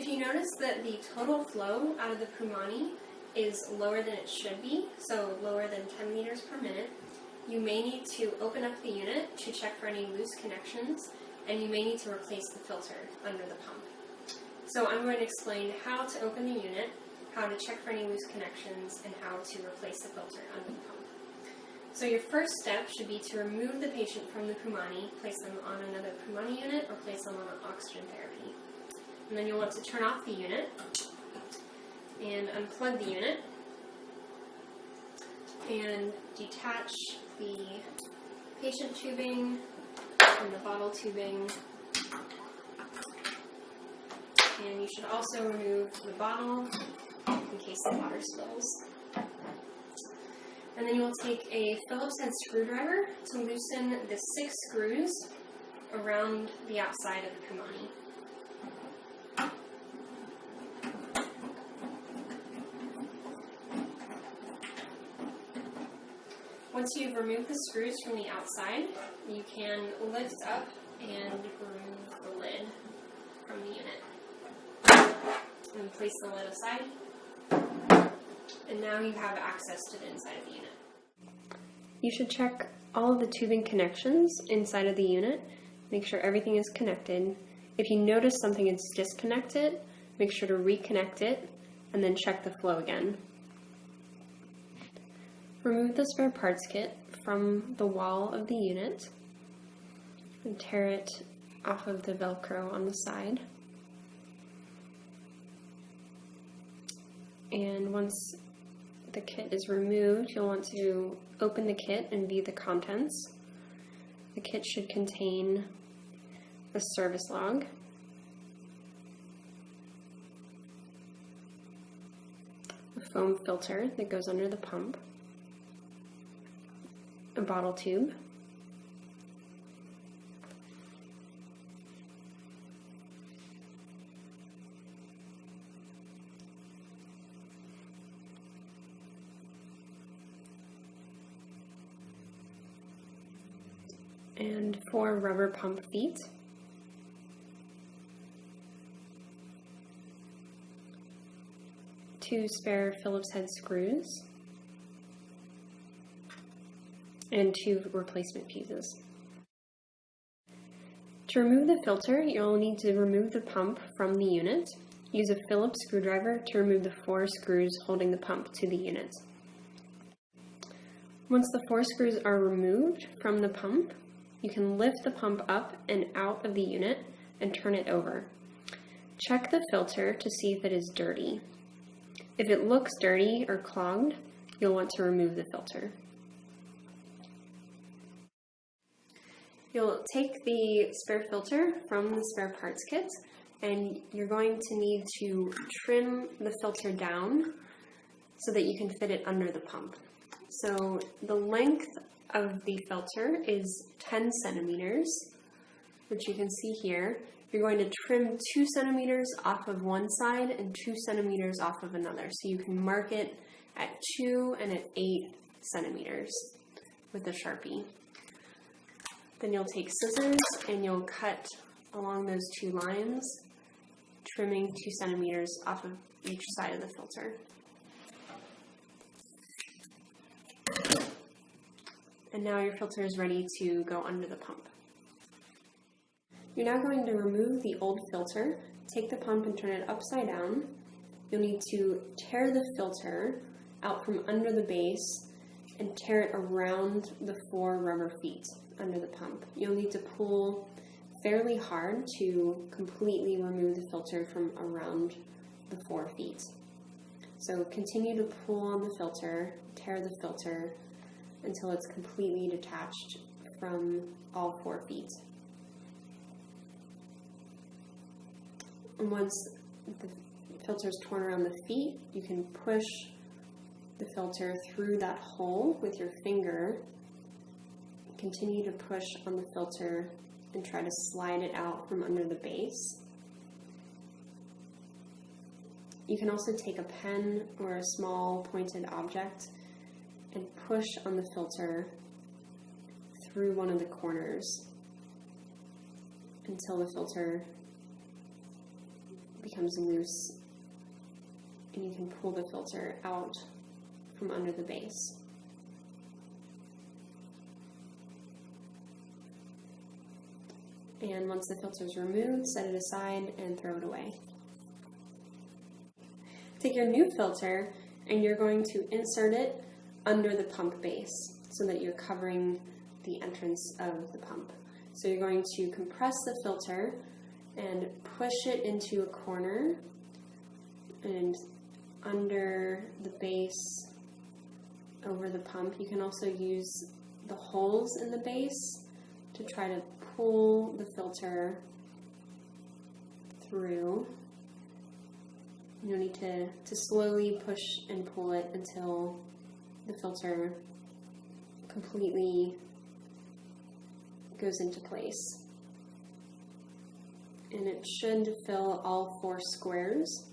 If you notice that the total flow out of the Pumani is lower than it should be, so lower than 10 liters per minute, you may need to open up the unit to check for any loose connections, and you may need to replace the filter under the pump. So I'm going to explain how to open the unit, how to check for any loose connections, and how to replace the filter under the pump. So your first step should be to remove the patient from the Pumani, place them on another Pumani unit, or place them on oxygen therapy. And then you'll want to turn off the unit and unplug the unit and detach the patient tubing from the bottle tubing. And you should also remove the bottle in case the water spills. And then you will take a Phillips head screwdriver to loosen the 6 screws around the outside of the Pumani. Once you've removed the screws from the outside, you can lift up and remove the lid from the unit. And place the lid aside. And now you have access to the inside of the unit. You should check all of the tubing connections inside of the unit. Make sure everything is connected. If you notice something is disconnected, make sure to reconnect it and then check the flow again. Remove the spare parts kit from the wall of the unit and tear it off of the Velcro on the side. And once the kit is removed, you'll want to open the kit and view the contents. The kit should contain a service log, a foam filter that goes under the pump, a bottle tube, and 4 rubber pump feet, two spare Phillips head screws, and 2 replacement fuses. To remove the filter, you'll need to remove the pump from the unit. Use a Phillips screwdriver to remove the 4 screws holding the pump to the unit. Once the 4 screws are removed from the pump, you can lift the pump up and out of the unit and turn it over. Check the filter to see if it is dirty. If it looks dirty or clogged, you'll want to remove the filter. You'll take the spare filter from the spare parts kit, and you're going to need to trim the filter down so that you can fit it under the pump. So the length of the filter is 10 centimeters, which you can see here. You're going to trim 2 centimeters off of one side and 2 centimeters off of another. So you can mark it at 2 and at 8 centimeters with a Sharpie. Then you'll take scissors and you'll cut along those 2 lines, trimming 2 centimeters off of each side of the filter. And now your filter is ready to go under the pump. You're now going to remove the old filter, take the pump and turn it upside down. You'll need to tear the filter out from under the base and tear it around the 4 rubber feet under the pump. You'll need to pull fairly hard to completely remove the filter from around the 4 feet. So continue to pull on the filter, tear the filter until it's completely detached from all 4 feet. And once the filter is torn around the feet, you can push the filter through that hole with your finger. Continue to push on the filter and try to slide it out from under the base. You can also take a pen or a small pointed object and push on the filter through one of the corners until the filter becomes becomes loose and you can pull the filter out from under the base. And once the filter is removed, set it aside and throw it away. Take your new filter and you're going to insert it under the pump base so that you're covering the entrance of the pump. So you're going to compress the filter and push it into a corner and under the base over the pump. You can also use the holes in the base to try to pull the filter through. You'll need to slowly push and pull it until the filter completely goes into place. And it should fill all 4 squares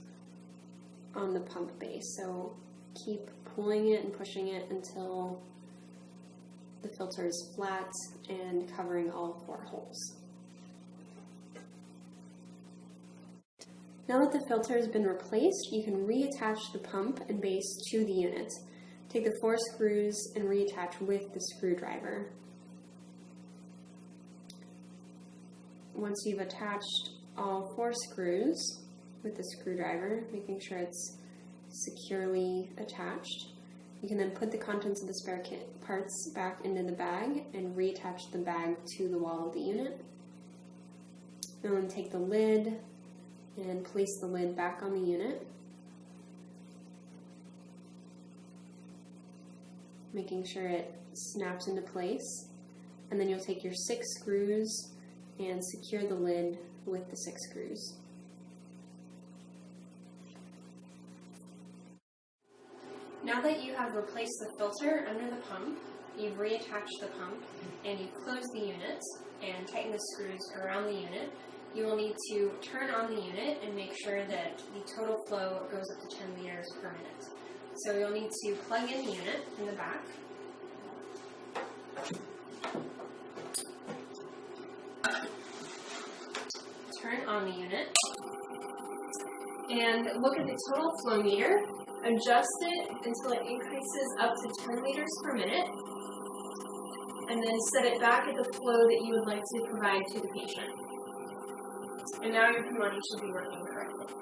on the pump base. So keep pulling it and pushing it until the filter is flat and covering all 4 holes. Now that the filter has been replaced, you can reattach the pump and base to the unit. Take the 4 screws and reattach with the screwdriver. Once you've attached all 4 screws with the screwdriver, making sure it's securely attached, you can then put the contents of the spare kit parts back into the bag and reattach the bag to the wall of the unit. And then take the lid and place the lid back on the unit, making sure it snaps into place. And then you'll take your 6 screws and secure the lid with the 6 screws. Now that you have replaced the filter under the pump, you've reattached the pump, and you've closed the unit and tightened the screws around the unit, you will need to turn on the unit and make sure that the total flow goes up to 10 liters per minute. So you'll need to plug in the unit in the back. Turn on the unit and look at the total flow meter. Adjust it until it increases up to 10 liters per minute, and then set it back at the flow that you would like to provide to the patient. And now your Pumani should be working correctly.